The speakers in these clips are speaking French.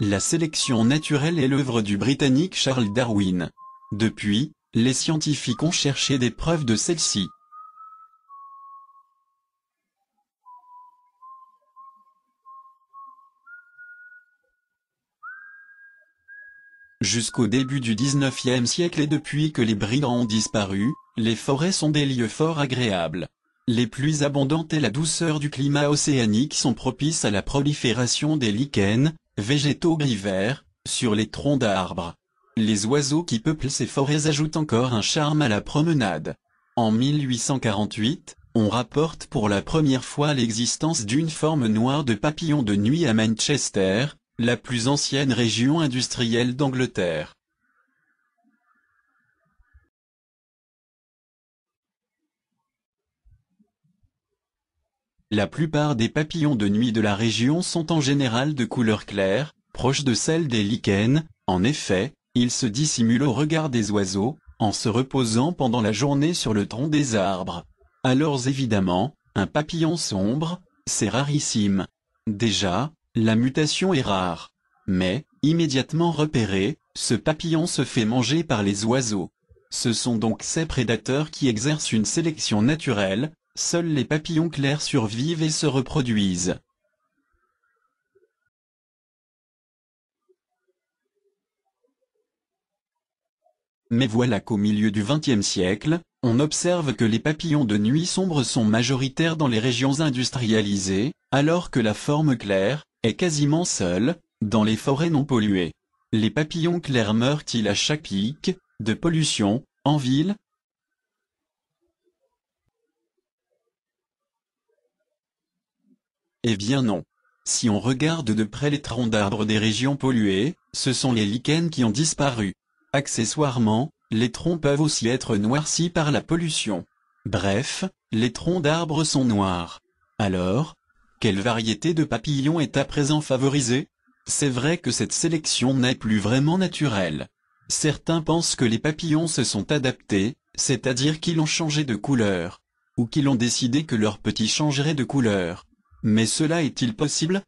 La sélection naturelle est l'œuvre du Britannique Charles Darwin. Depuis, les scientifiques ont cherché des preuves de celle-ci. Jusqu'au début du XIXe siècle et depuis que les brigands ont disparu, les forêts sont des lieux fort agréables. Les pluies abondantes et la douceur du climat océanique sont propices à la prolifération des lichens, végétaux gris-verts, sur les troncs d'arbres. Les oiseaux qui peuplent ces forêts ajoutent encore un charme à la promenade. En 1848, on rapporte pour la première fois l'existence d'une forme noire de papillon de nuit à Manchester, la plus ancienne région industrielle d'Angleterre. La plupart des papillons de nuit de la région sont en général de couleur claire, proche de celle des lichens. En effet, ils se dissimulent au regard des oiseaux, en se reposant pendant la journée sur le tronc des arbres. Alors évidemment, un papillon sombre, c'est rarissime. Déjà, la mutation est rare. Mais, immédiatement repéré, ce papillon se fait manger par les oiseaux. Ce sont donc ces prédateurs qui exercent une sélection naturelle. Seuls les papillons clairs survivent et se reproduisent. Mais voilà qu'au milieu du XXe siècle, on observe que les papillons de nuit sombres sont majoritaires dans les régions industrialisées, alors que la forme claire est quasiment seule dans les forêts non polluées. Les papillons clairs meurent-ils à chaque pic de pollution en ville ? Eh bien non. Si on regarde de près les troncs d'arbres des régions polluées, ce sont les lichens qui ont disparu. Accessoirement, les troncs peuvent aussi être noircis par la pollution. Bref, les troncs d'arbres sont noirs. Alors, quelle variété de papillons est à présent favorisée ? C'est vrai que cette sélection n'est plus vraiment naturelle. Certains pensent que les papillons se sont adaptés, c'est-à-dire qu'ils ont changé de couleur, ou qu'ils ont décidé que leurs petits changeraient de couleur. Mais cela est-il possible ?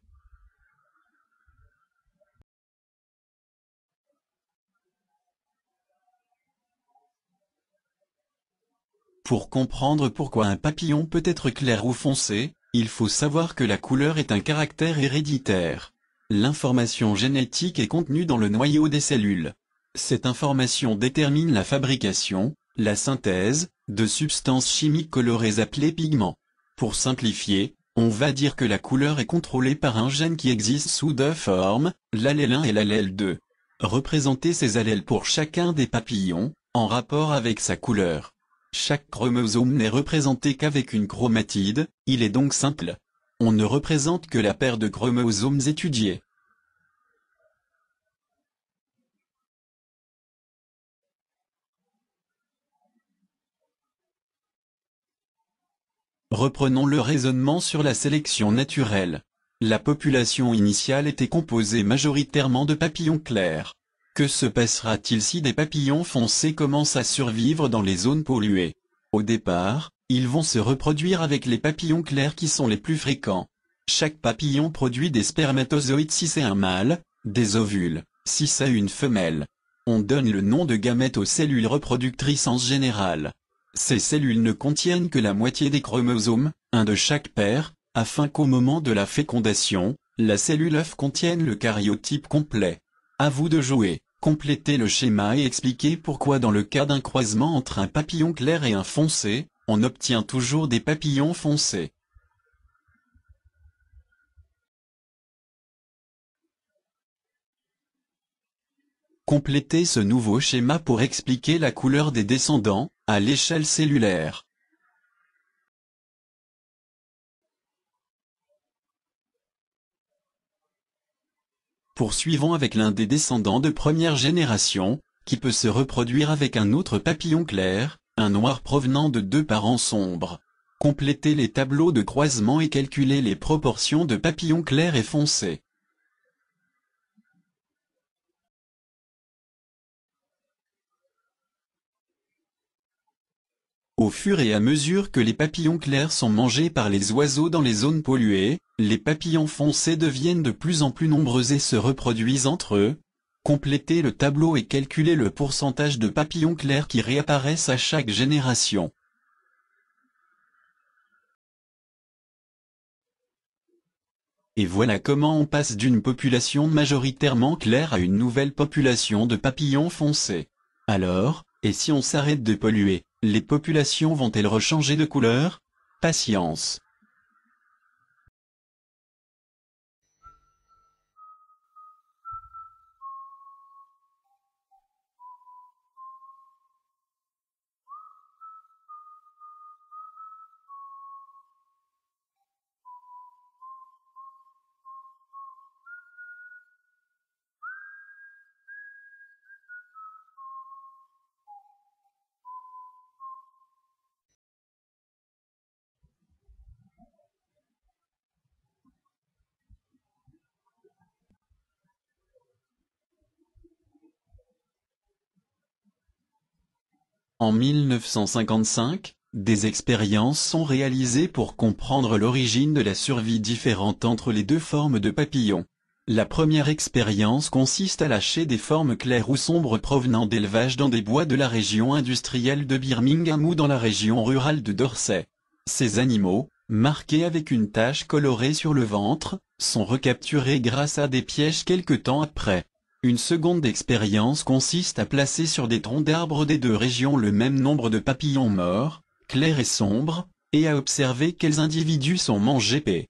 Pour comprendre pourquoi un papillon peut être clair ou foncé, il faut savoir que la couleur est un caractère héréditaire. L'information génétique est contenue dans le noyau des cellules. Cette information détermine la fabrication, la synthèse, de substances chimiques colorées appelées pigments. Pour simplifier, on va dire que la couleur est contrôlée par un gène qui existe sous deux formes, l'allèle 1 et l'allèle 2. Représenter ces allèles pour chacun des papillons, en rapport avec sa couleur. Chaque chromosome n'est représenté qu'avec une chromatide, il est donc simple. On ne représente que la paire de chromosomes étudiés. Reprenons le raisonnement sur la sélection naturelle. La population initiale était composée majoritairement de papillons clairs. Que se passera-t-il si des papillons foncés commencent à survivre dans les zones polluées ? Au départ, ils vont se reproduire avec les papillons clairs qui sont les plus fréquents. Chaque papillon produit des spermatozoïdes si c'est un mâle, des ovules, si c'est une femelle. On donne le nom de gamètes aux cellules reproductrices en général. Ces cellules ne contiennent que la moitié des chromosomes, un de chaque paire, afin qu'au moment de la fécondation, la cellule œuf contienne le karyotype complet. À vous de jouer, complétez le schéma et expliquez pourquoi dans le cas d'un croisement entre un papillon clair et un foncé, on obtient toujours des papillons foncés. Complétez ce nouveau schéma pour expliquer la couleur des descendants, à l'échelle cellulaire. Poursuivons avec l'un des descendants de première génération, qui peut se reproduire avec un autre papillon clair, un noir provenant de deux parents sombres. Complétez les tableaux de croisement et calculez les proportions de papillons clairs et foncés. Au fur et à mesure que les papillons clairs sont mangés par les oiseaux dans les zones polluées, les papillons foncés deviennent de plus en plus nombreux et se reproduisent entre eux. Complétez le tableau et calculez le pourcentage de papillons clairs qui réapparaissent à chaque génération. Et voilà comment on passe d'une population majoritairement claire à une nouvelle population de papillons foncés. Alors, et si on s'arrête de polluer, les populations vont-elles rechanger de couleur? Patience. En 1955, des expériences sont réalisées pour comprendre l'origine de la survie différente entre les deux formes de papillons. La première expérience consiste à lâcher des formes claires ou sombres provenant d'élevage dans des bois de la région industrielle de Birmingham ou dans la région rurale de Dorset. Ces animaux, marqués avec une tache colorée sur le ventre, sont recapturés grâce à des pièges quelque temps après. Une seconde expérience consiste à placer sur des troncs d'arbres des deux régions le même nombre de papillons morts, clairs et sombres, et à observer quels individus sont mangés.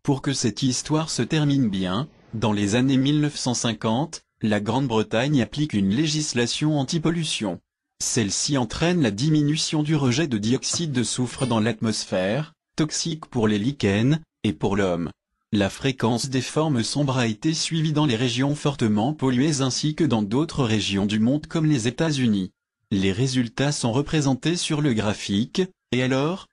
Pour que cette histoire se termine bien, dans les années 1950, la Grande-Bretagne applique une législation anti-pollution. Celle-ci entraîne la diminution du rejet de dioxyde de soufre dans l'atmosphère, toxique pour les lichens, et pour l'homme. La fréquence des formes sombres a été suivie dans les régions fortement polluées ainsi que dans d'autres régions du monde comme les États-Unis. Les résultats sont représentés sur le graphique, et alors,